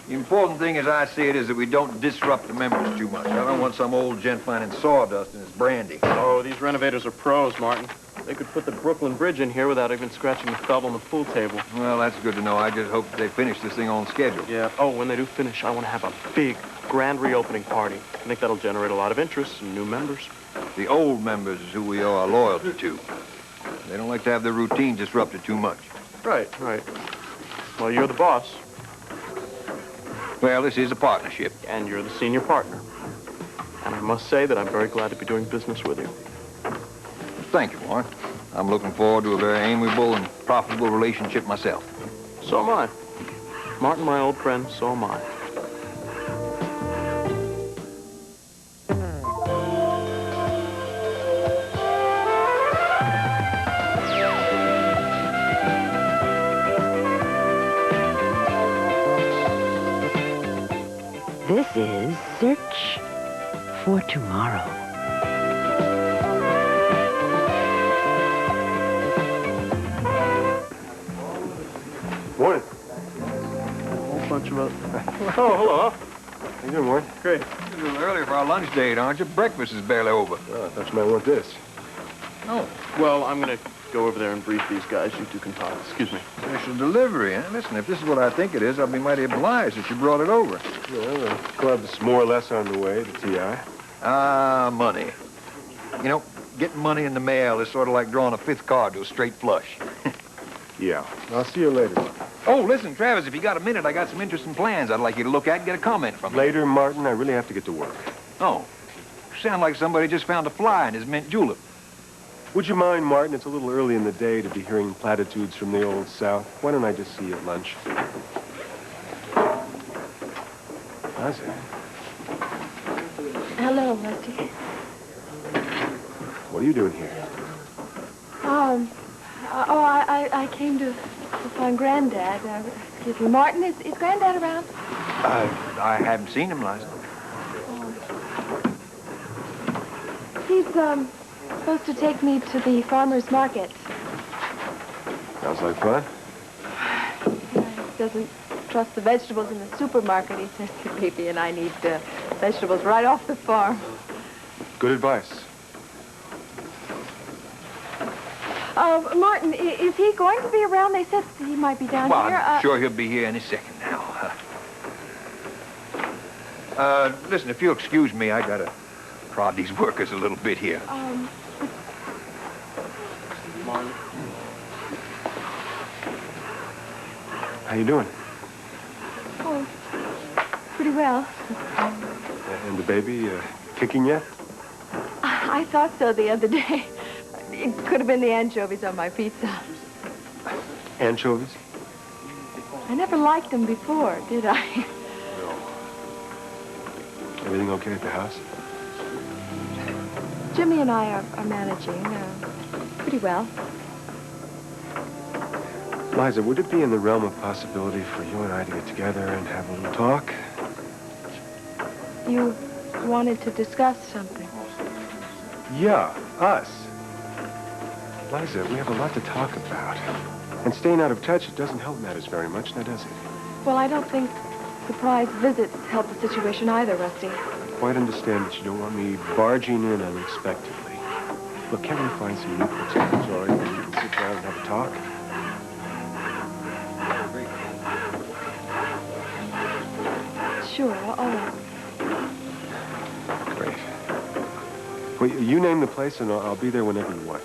The important thing, as I see it, is that we don't disrupt the members too much. I don't want some old gent finding sawdust in his brandy. Oh, these renovators are pros, Martin. They could put the Brooklyn Bridge in here without even scratching the felt on the pool table. Well, that's good to know. I just hope they finish this thing on schedule. Yeah. Oh, when they do finish, I want to have a big, grand reopening party. I think that'll generate a lot of interest and new members. The old members is who we owe our loyalty to. They don't like to have their routine disrupted too much. Right, right. Well, you're the boss. Well, this is a partnership. And you're the senior partner. And I must say that I'm very glad to be doing business with you. Thank you, Warren. I'm looking forward to a very amiable and profitable relationship myself. So am I. Martin, my old friend, so am I. This is Search for Tomorrow. Morning. A whole bunch of us. Oh, hello. How you doing, Warren? Great. It's a little early for our lunch date, aren't you? Breakfast is barely over. Oh, I thought you might want this. Oh. Well, I'm going to go over there and brief these guys. You two can talk. Excuse me. Special delivery, huh? Listen, if this is what I think it is, I'll be mighty obliged that you brought it over. Well, the club's more or less on the way, the TI. Ah, money. You know, getting money in the mail is sort of like drawing a fifth card to a straight flush. Yeah. I'll see you later. Oh, listen, Travis, if you got a minute, I got some interesting plans I'd like you to look at and get a comment from. Later, Martin, I really have to get to work. Oh, you sound like somebody just found a fly in his mint julep. Would you mind, Martin? It's a little early in the day to be hearing platitudes from the old South. Why don't I just see you at lunch? Liza. Hello, Rusty. What are you doing here? I came to find Granddad. Excuse me, Martin, is Granddad around? I haven't seen him, Liza. He's, supposed to take me to the farmer's market. Sounds like fun. He doesn't trust the vegetables in the supermarket. He says that Baby and I need vegetables right off the farm. Good advice. Martin, is he going to be around? They said he might be down Well, here. I'm sure he'll be here any second now. Listen, if you'll excuse me, I gotta prod these workers a little bit here. Martin. How you doing? Oh, pretty well. And the baby, kicking yet? I thought so the other day. It could have been the anchovies on my pizza. Anchovies? I never liked them before, did I? No. Everything okay at the house? Jimmy and I are managing pretty well. Liza, would it be in the realm of possibility for you and I to get together and have a little talk? You wanted to discuss something. Yeah, us. Liza, we have a lot to talk about. And staying out of touch, it doesn't help matters very much, now does it? Well, I don't think surprise visits help the situation either, Rusty. I quite understand that you don't want me barging in unexpectedly. Look, can't we find some neutral territory where we can sit down and have a talk? Sure, all right. Great. Well, you name the place and I'll be there whenever you want.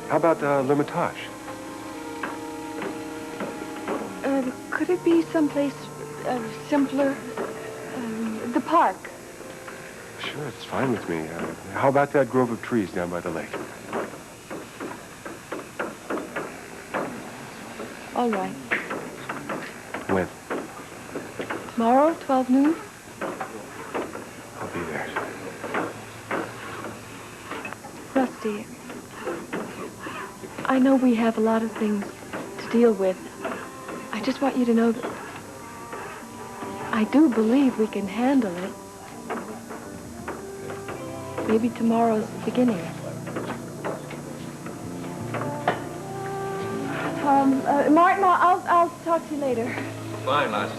How about L'Hermitage? Could it be someplace simpler? The park. Sure, it's fine with me. How about that grove of trees down by the lake? All right. When? Tomorrow, 12 noon? I'll be there. Rusty, I know we have a lot of things to deal with. I just want you to know that I do believe we can handle it. Maybe tomorrow's the beginning. Martin, I'll talk to you later. Fine, Liza.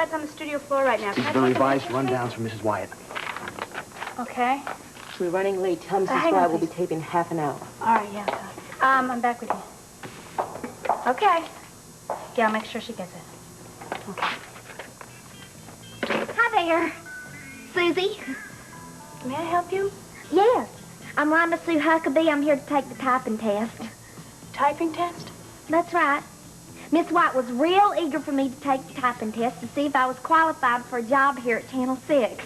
Wyatt's on the studio floor right now. These are the revised rundowns from Mrs. Wyatt. Okay. We're running late. Tell Mrs. hang on, Wyatt we'll be please. taping in half an hour. All right, yeah. I'm back with you. Okay. Yeah, I'll make sure she gets it. Okay. Hi there, Susie. May I help you? Yes, I'm Rhonda Sue Huckabee. I'm here to take the typing test. Typing test? That's right. Miss White was real eager for me to take the typing test to see if I was qualified for a job here at Channel 6.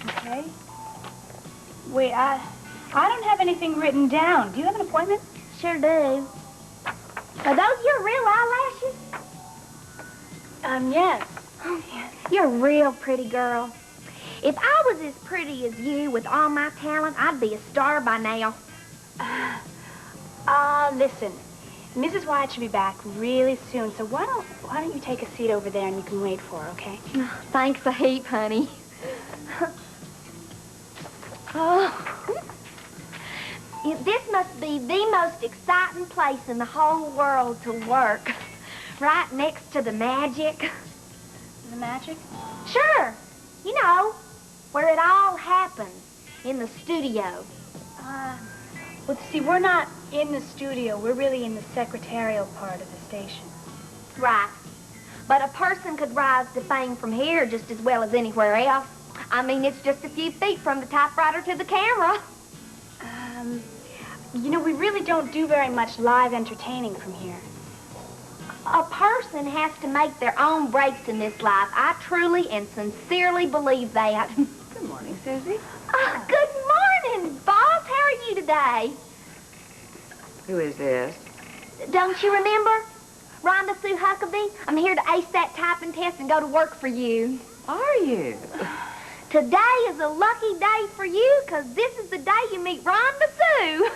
Okay. Wait, I don't have anything written down. Do you have an appointment? Sure do. Are those your real eyelashes? Yes. Oh, you're a real pretty girl. If I was as pretty as you with all my talent, I'd be a star by now. Listen. Mrs. Wyatt should be back really soon, so why don't you take a seat over there and you can wait for her, okay? Thanks a heap, honey. Oh. This must be the most exciting place in the whole world to work. Right next to the magic. The magic? Sure. You know, where it all happens, in the studio. Well, see, we're not in the studio. We're really in the secretarial part of the station. Right. But a person could rise to fame from here just as well as anywhere else. I mean, it's just a few feet from the typewriter to the camera. You know, we really don't do very much live entertaining from here. A person has to make their own breaks in this life. I truly and sincerely believe that. Good morning, Susie. Oh, good morning, boss. How are you today? Who is this? Don't you remember? Rhonda Sue Huckabee. I'm here to ace that typing test and go to work for you. Are you? Today is a lucky day for you, because this is the day you meet Rhonda Sue.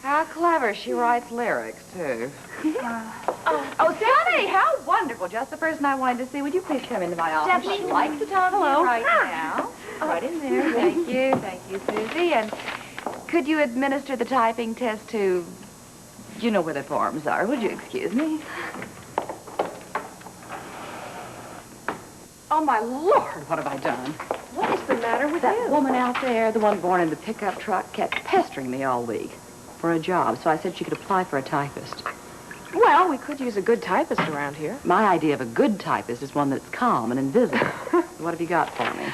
How clever. She writes lyrics, too. Oh, Sonny, how wonderful. Just the person I wanted to see. Would you please come into my office? Definitely. I'd like to talk to you right now. Right in there. Thank you, Susie. And could you administer the typing test to, you know where the forms are? Would you excuse me? Oh, my Lord, what have I done? What is the matter with That woman out there, the one born in the pickup truck, kept pestering me all week for a job, so I said she could apply for a typist. Well, we could use a good typist around here. My idea of a good typist is one that's calm and invisible. What have you got for me?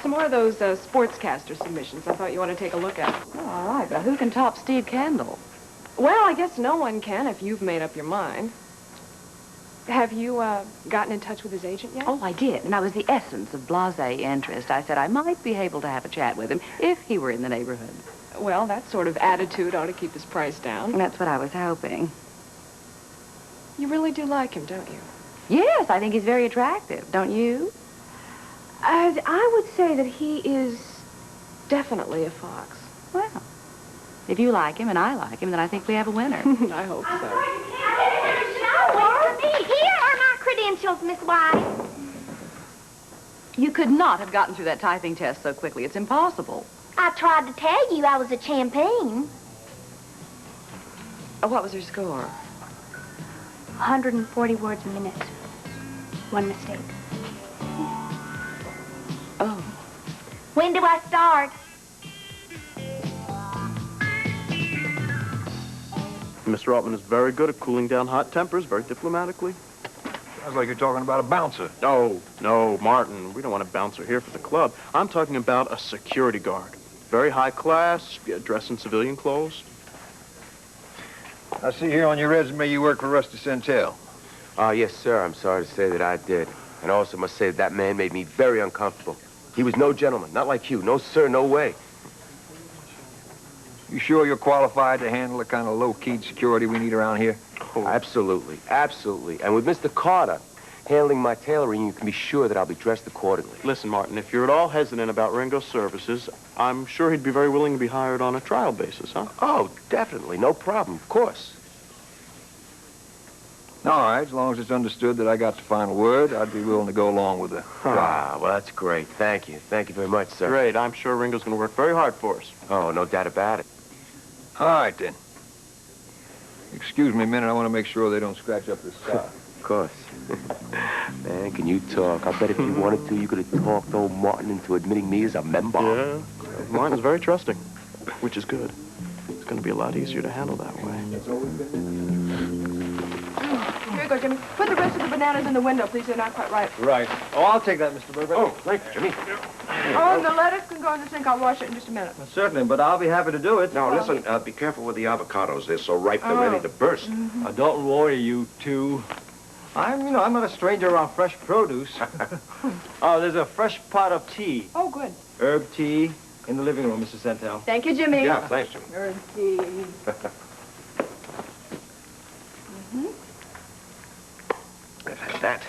Some more of those sportscaster submissions. I thought you wanted to take a look at. Oh, all right, but who can top Steve Kendall? Well, I guess no one can if you've made up your mind. Have you gotten in touch with his agent yet? Oh, I did, and I was the essence of blasé interest. I said I might be able to have a chat with him if he were in the neighborhood. Well, that sort of attitude ought to keep his price down. And that's what I was hoping. You really do like him, don't you? Yes, I think he's very attractive, don't you? I would say that he is definitely a fox. Well, if you like him and I like him, then I think we have a winner. I hope so. Here are my credentials, Miss White. You could not have gotten through that typing test so quickly. It's impossible. I tried to tell you I was a champion. What was her score? 140 words a minute. One mistake. Oh. When do I start? Mr. Altman is very good at cooling down hot tempers, very diplomatically. Sounds like you're talking about a bouncer. No, Martin. We don't want a bouncer here for the club. I'm talking about a security guard. Very high class, dressed in civilian clothes. I see here on your resume you work for Rusty Centel. Yes, sir. I'm sorry to say that I did. And I also must say that man made me very uncomfortable. He was no gentleman, not like you. No, sir, no way. You sure you're qualified to handle the kind of low-keyed security we need around here? Oh, absolutely, absolutely. And with Mr. Carter handling my tailoring, you can be sure that I'll be dressed accordingly. Listen, Martin, if you're at all hesitant about Ringo's services, I'm sure he'd be very willing to be hired on a trial basis, huh? Oh, definitely. No problem, of course. All right, as long as it's understood that I got the final word, I'd be willing to go along with it. Ah, well, that's great. Thank you. Thank you very much, sir. Great. I'm sure Ringo's going to work very hard for us. Oh, no doubt about it. All right, then. Excuse me a minute. I want to make sure they don't scratch up this side. course. Man, can you talk? I bet if you wanted to, you could have talked old Martin into admitting me as a member. Yeah. Martin's very trusting, which is good. It's going to be a lot easier to handle that way. Here you go, Jimmy. Put the rest of the bananas in the window, please. They're not quite ripe. Right. Oh, I'll take that, Mr. Burbank. Oh, thanks, Jimmy. Oh, the lettuce can go in the sink. I'll wash it in just a minute. Certainly, but I'll be happy to do it. Now, listen, be careful with the avocados. They're so ripe, they're ready to burst. Don't worry, you two. I'm not a stranger around fresh produce. Oh, there's a fresh pot of tea. Oh, good. Herb tea in the living room, Mrs. Santel. Thank you, Jimmy. Yeah, thanks, Jimmy. Herb tea. I've had that.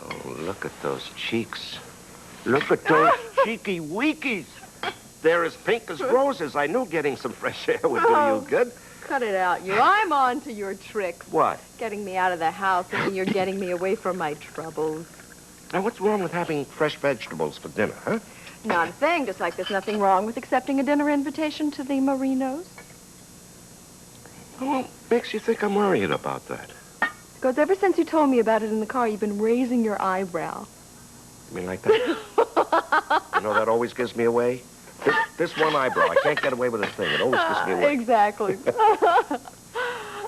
Oh, look at those cheeks. Look at those cheeky weekies. They're as pink as roses. I knew getting some fresh air would do you good. Cut it out, you. I'm on to your tricks. What? Getting me out of the house, and you're getting me away from my troubles. Now, what's wrong with having fresh vegetables for dinner, huh? Not a thing, just like there's nothing wrong with accepting a dinner invitation to the Marinos. What makes you think I'm worried about that? Because ever since you told me about it in the car, you've been raising your eyebrow. You mean like that? You know, that always gives me away. This one eyebrow, I can't get away with a thing. It always gives me away. Exactly.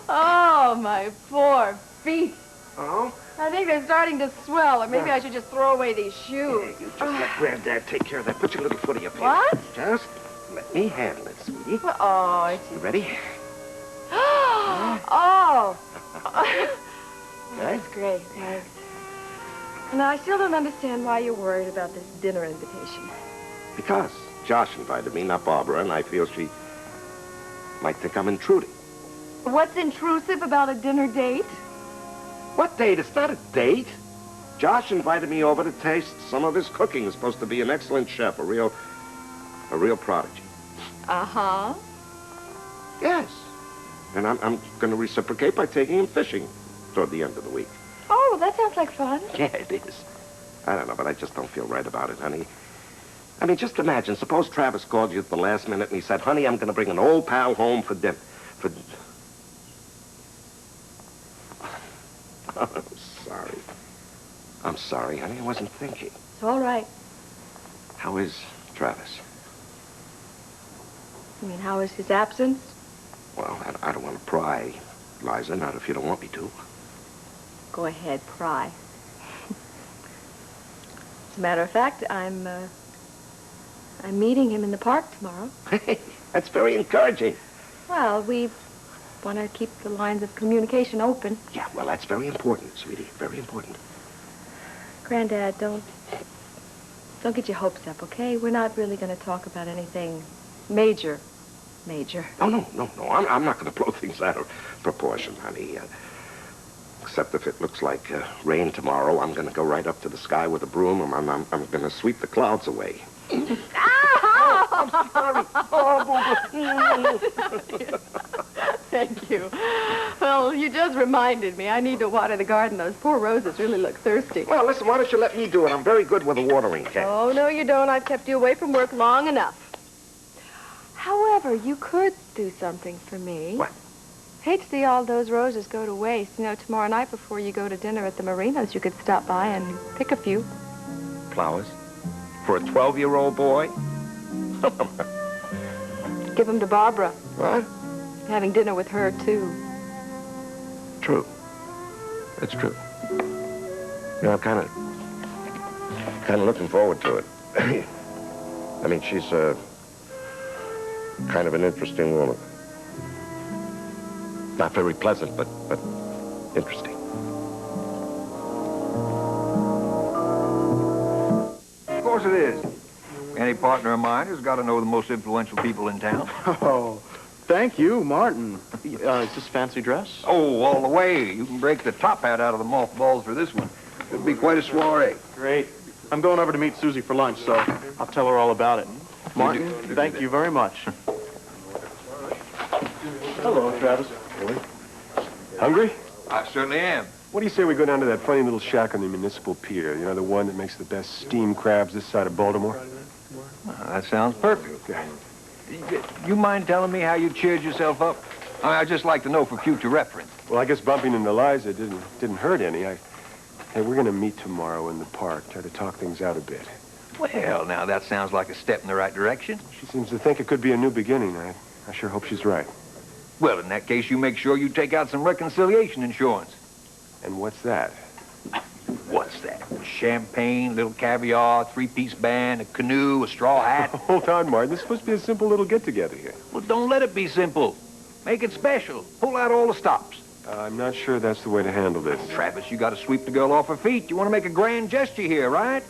Oh, my poor feet. Oh? I think they're starting to swell, or maybe I should just throw away these shoes. You just let Granddad take care of that. Put your little footy up here. What? Just let me handle it, sweetie. Oh, You ready? oh. Okay. That's great, thanks. Now, I still don't understand why you're worried about this dinner invitation. Because Josh invited me, not Barbara, and I feel she might think I'm intruding. What's intrusive about a dinner date? What date? It's not a date. Josh invited me over to taste some of his cooking. He's supposed to be an excellent chef, a real prodigy. Uh-huh. Yes. And I'm going to reciprocate by taking him fishing toward the end of the week. Oh, well, that sounds like fun. Yeah, it is. I don't know, but I just don't feel right about it, honey. I mean, just imagine, suppose Travis called you at the last minute and he said, honey, I'm going to bring an old pal home for dinner. I'm sorry. I'm sorry, honey. I wasn't thinking. It's all right. How is Travis? You mean, how is his absence? Well, I don't want to pry, Liza, not if you don't want me to. Go ahead, pry. As a matter of fact, I'm meeting him in the park tomorrow. Hey, that's very encouraging. Well, we want to keep the lines of communication open. Yeah, well, that's very important, sweetie. Very important. Granddad, don't get your hopes up, okay? We're not really going to talk about anything major. No. I'm not going to blow things out of proportion, honey. Except if it looks like rain tomorrow, I'm going to go right up to the sky with a broom, and I'm going to sweep the clouds away. I'm sorry. Thank you. Well, you just reminded me. I need to water the garden. Those poor roses really look thirsty. Well, listen, why don't you let me do it? I'm very good with a watering can. Oh, no, you don't. I've kept you away from work long enough. However, you could do something for me. What? Hate to see all those roses go to waste. You know, tomorrow night before you go to dinner at the Marinos, you could stop by and pick a few. Flowers? For a 12-year-old boy? Give them to Barbara. What? Having dinner with her, too. True. It's true. You know, I'm kind of looking forward to it. I mean, she's kind of an interesting woman. Not very pleasant, but interesting. Of course it is. Any partner of mine has got to know the most influential people in town. Oh, thank you, Martin. Is this fancy dress? Oh, all the way. You can break the top hat out of the mothballs for this one. It'll be quite a soiree. Great. I'm going over to meet Suzi for lunch, so I'll tell her all about it. Martin, thank you very much. Hello, Travis. Hungry? I certainly am. What do you say we go down to that funny little shack on the municipal pier? You know, the one that makes the best steamed crabs this side of Baltimore? That sounds perfect. You mind telling me how you cheered yourself up? I'd just like to know for future reference. Well, I guess bumping into Liza didn't hurt any. Hey, we're going to meet tomorrow in the park, try to talk things out a bit. Well, now, that sounds like a step in the right direction. She seems to think it could be a new beginning. I sure hope she's right. Well, in that case, you make sure you take out some reconciliation insurance. And what's that? What's that? Champagne, little caviar, three-piece band, a canoe, a straw hat. Hold on, Martin. This is supposed to be a simple little get-together here. Well, don't let it be simple. Make it special. Pull out all the stops. I'm not sure that's the way to handle this. Travis, you got to sweep the girl off her feet. You want to make a grand gesture here, right?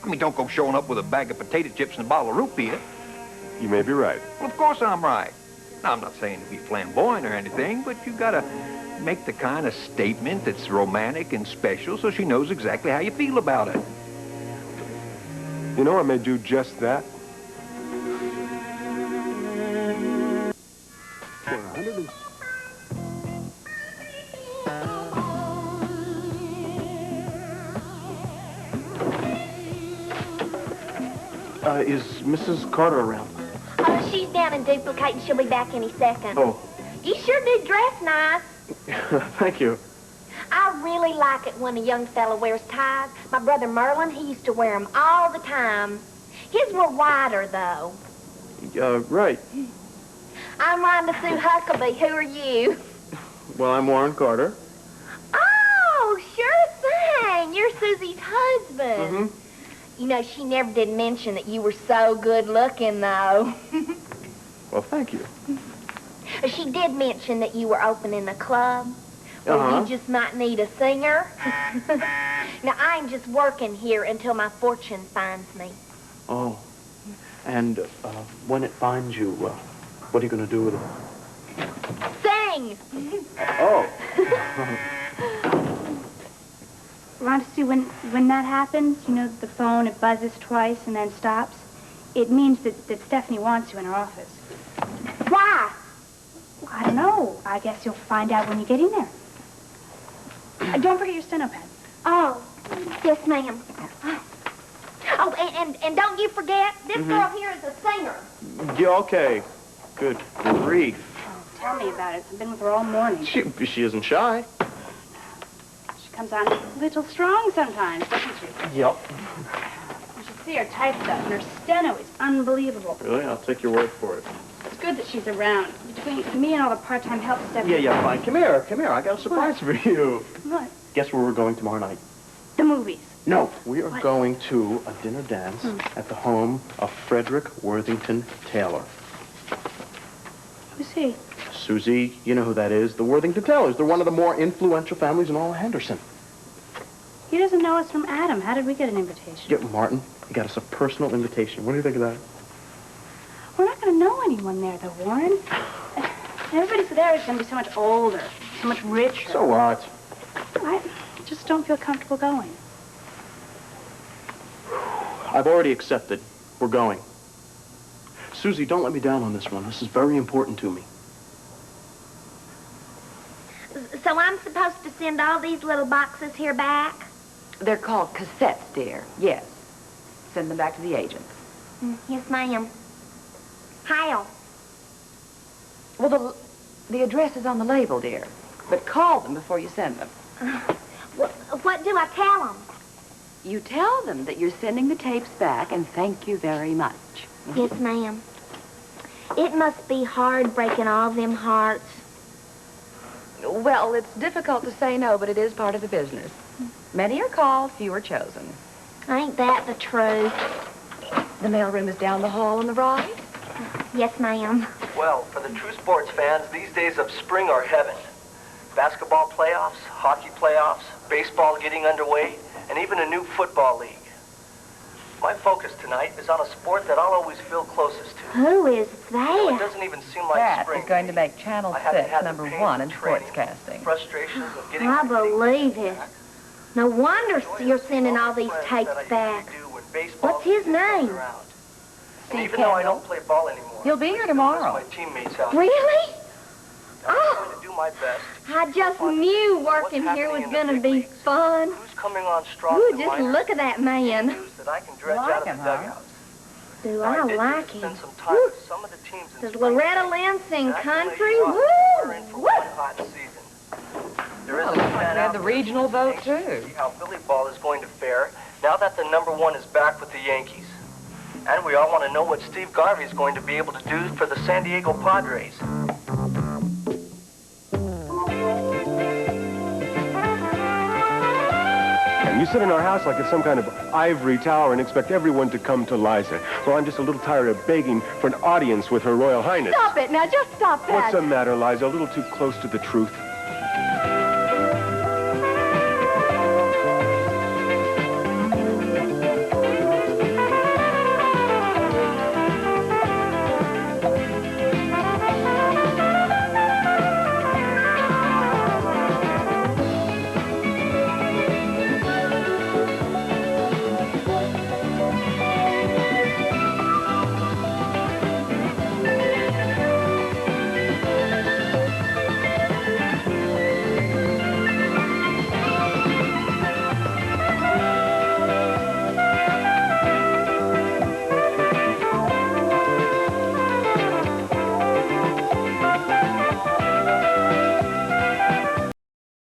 I mean, don't go showing up with a bag of potato chips and a bottle of root beer. You may be right. Well, of course I'm right. Now, I'm not saying to be flamboyant or anything, but you got to make the kind of statement that's romantic and special so she knows exactly how you feel about it. You know, I may do just that. Is Mrs. Carter around? Oh, she's down in duplicate and she'll be back any second. Oh. You sure do dress nice. Thank you. I really like it when a young fellow wears ties. My brother Merlin, he used to wear them all the time. His were wider, though. Right. I'm Rhonda Sue Huckabee. Who are you? Well, I'm Warren Carter. Oh, sure thing. You're Suzi's husband. Mm-hmm. You know, she never did mention that you were so good looking, though. Well, thank you. She did mention that you were opening a club. Well, you just might need a singer. Now, I'm just working here until my fortune finds me. Oh. And when it finds you, what are you going to do with it? Sing! Oh. Rhonda Sue, when that happens, you know, the phone, it buzzes twice and then stops. It means that Stephanie wants you in her office. Why? I don't know. I guess you'll find out when you get in there. Don't forget your steno pad. Oh, yes, ma'am. Oh, and don't you forget, this girl here is a singer. Yeah, okay. Good grief. Oh, tell me about it. I've been with her all morning. She isn't shy. She comes on a little strong sometimes, doesn't she? Yep. You should see her type stuff, and her steno is unbelievable. Really? I'll take your word for it. It's good that she's around. Between me and all the part-time help stuff. Yeah, fine. Come here. I got a surprise for you. What? Guess where we're going tomorrow night? The movies. No, we are going to a dinner dance at the home of Frederick Worthington Taylor. Who's he? Suzi, you know who that is. The Worthington Taylors. They're one of the more influential families in all of Henderson. He doesn't know us from Adam. How did we get an invitation? Yeah, Martin, he got us a personal invitation. What do you think of that? We're not going to know anyone there, though, Warren. Everybody there is going to be so much older, so much richer. So what? I just don't feel comfortable going. I've already accepted. We're going. Suzi, don't let me down on this one. This is very important to me. So I'm supposed to send all these little boxes here back? They're called cassettes, dear. Yes. Send them back to the agents. Yes, ma'am. How? Well, the address is on the label, dear. But call them before you send them. What do I tell them? You tell them that you're sending the tapes back and thank you very much. Yes, ma'am. It must be hard breaking all them hearts. Well, it's difficult to say no, but it is part of the business. Many are called, few are chosen. Ain't that the truth? The mailroom is down the hall on the right. Yes, ma'am. Well, for the true sports fans, these days of spring are heaven. Basketball playoffs, hockey playoffs, baseball getting underway, and even a new football league. My focus tonight is on a sport that I'll always feel closest to. Who is You know, it that? doesn't even seem like That spring. is going to make Channel I haven't 6 had the number pain 1 of in training, sportscasting. Frustrations of getting I everything believe it. back. No wonder you're sending all these Friends tapes that I usually back. do when baseball What's his season comes name? around. And Steve even though I Kendall. don't play ball anymore, He'll be here I tomorrow. miss my teammates out Really? I'm Oh, going to do my best. I just knew working here was going to be fun. Who's coming on strong Ooh, in the just minors? look at that man. News that I can dredge Like out of him, the huh? dugouts. Sue. I like him. Spend some time with some of the teams in Does Loretta Lynn sing country? We're Woo! in for one hot season. There is a fan We have the regional vote, too. See how Billy Ball is going to fare now that the #1 is back with the Yankees. And we all want to know what Steve Garvey is going to be able to do for the San Diego Padres. And you sit in our house like it's some kind of ivory tower and expect everyone to come to Liza. Well, I'm just a little tired of begging for an audience with Her Royal Highness. Stop it. Now, just stop that. What's the matter, Liza? A little too close to the truth?